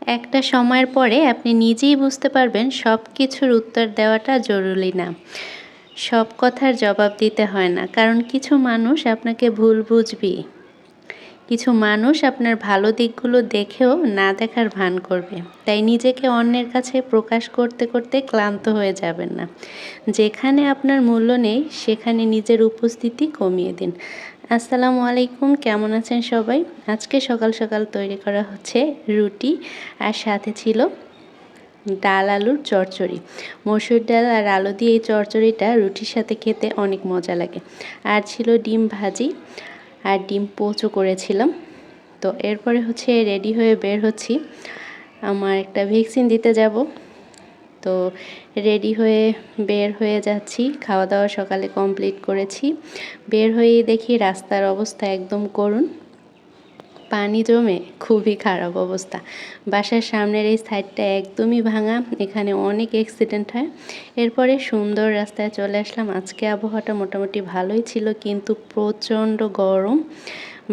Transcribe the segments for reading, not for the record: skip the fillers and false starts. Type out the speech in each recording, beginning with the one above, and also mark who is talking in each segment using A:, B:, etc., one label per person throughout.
A: একটা সময়ের পরে আপনি নিজেই বুঝতে পারবেন সব কিছুর উত্তর দেওয়াটা জরুরি না। সব কথার জবাব দিতে হয় না। কারণ কিছু মানুষ আপনাকে ভুল বুঝবেই। কিছু মানুষ আপনার ভালো দিকগুলো দেখেও না দেখার ভান করবে। তাই নিজেকে অন্যের কাছে প্রকাশ করতে করতে ক্লান্ত হয়ে যাবেন না। যেখানে আপনার মূল্য নেই সেখানে নিজের উপস্থিতি কমিয়ে দিন। আসসালামু আলাইকুম, কেমন আছেন সবাই? আজকে সকাল সকাল তৈরি করা হচ্ছে রুটি, আর সাথে ছিল ডাল আলুর চচ্চড়ি। মসুর ডাল আর আলু দিয়ে এই চচ্চড়িটা রুটির সাথে খেতে অনেক মজা লাগে। আর ছিল ডিম ভাজি আর ডিম পোচও করেছিলাম। তো এরপরে হচ্ছে রেডি হয়ে বের হচ্ছি, আমার একটা ভ্যাকসিন দিতে যাব। তো রেডি হয়ে বের হয়ে যাচ্ছি। খাওয়া দাওয়া সকালে কমপ্লিট করেছি। বের হয়েই দেখি রাস্তার অবস্থা একদম করুণ, পানি জমে খুবই খারাপ অবস্থা। বাসার সামনের এই সাইডটা একদমই ভাঙা, এখানে অনেক অ্যাক্সিডেন্ট হয়। এরপরে সুন্দর রাস্তায় চলে আসলাম। আজকে আবহাওয়াটা মোটামুটি ভালোই ছিল, কিন্তু প্রচণ্ড গরম।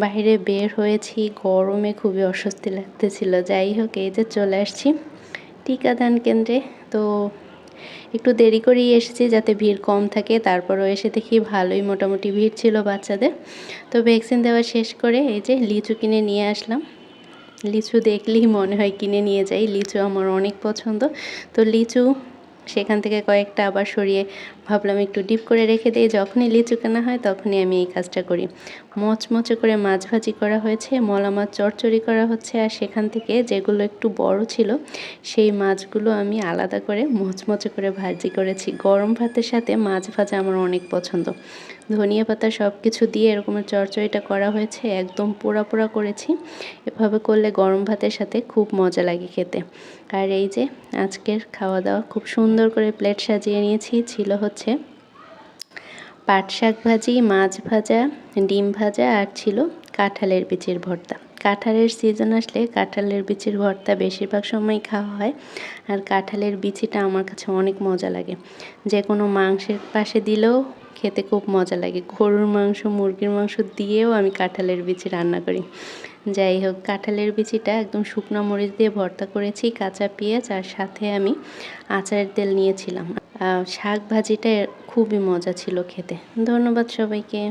A: বাইরে বের হয়েছি, গরমে খুবই অস্বস্তি লাগতেছিল। যাই হোক, এই যে চলে আসছি টিকাদান কেন্দ্রে। তো একটু দেরি করেই এসেছি যাতে ভিড় কম থাকে। তারপরও এসে দেখি ভালোই মোটামুটি ভিড় ছিল বাচ্চাদের। তো ভ্যাকসিন দেওয়া শেষ করে এই যে লিচু কিনে নিয়ে আসলাম। লিচু দেখলেই মনে হয় কিনে নিয়ে যাই, লিচু আমার অনেক পছন্দ। তো লিচু সেখান থেকে কয়েকটা আবার সরিয়ে ভাবলাম একটু ডিপ করে রেখে দিই, যখনই লিচু কেনা হয় তখনই আমি এই কাজটা করি। মচমচে করে মাছ ভাজি করা হয়েছে, মলা মাছ চচ্চড়ি করা হচ্ছে, আর সেখান থেকে যেগুলো একটু বড় ছিল সেই মাছগুলো আমি আলাদা করে মচমচে করে ভাজি করেছি। গরম ভাতের সাথে মাছ ভাজা আমার অনেক পছন্দ। ধনিয়া পাতা সব কিছু দিয়ে এরকমের চচ্চড়িটা করা হয়েছে, একদম পোড়া পোড়া করেছি। এভাবে করলে গরম ভাতের সাথে খুব মজা লাগে খেতে। আর এই যে আজকের খাওয়া দাওয়া খুব সুন্দর করে প্লেট সাজিয়ে নিয়েছি। ছিল হচ্ছে পাট শাক ভাজি, মাছ ভাজা, ডিম ভাজা, আর ছিল কাঁঠালের বিচির ভর্তা। কাঁঠালের সিজন আসলে কাঁঠালের বিচির ভর্তা বেশিরভাগ সময় খাওয়া হয়। আর কাঁঠালের বিচিটা আমার কাছে অনেক মজা লাগে, যে কোনো মাংসের পাশে দিলেও খেতে খুব মজা লাগে। গরুর মাংস, মুরগির মাংস দিয়েও আমি কাঁঠালের বিচি রান্না করি। যাই হোক, কাঁঠালের বিচিটা একদম শুকনো মরিচ দিয়ে ভর্তা করেছি, কাঁচা পেঁয়াজ, আর সাথে আমি আচারের তেল নিয়েছিলাম। শাক ভাজিটা খুবই মজা ছিল খেতে। ধন্যবাদ সবাইকে।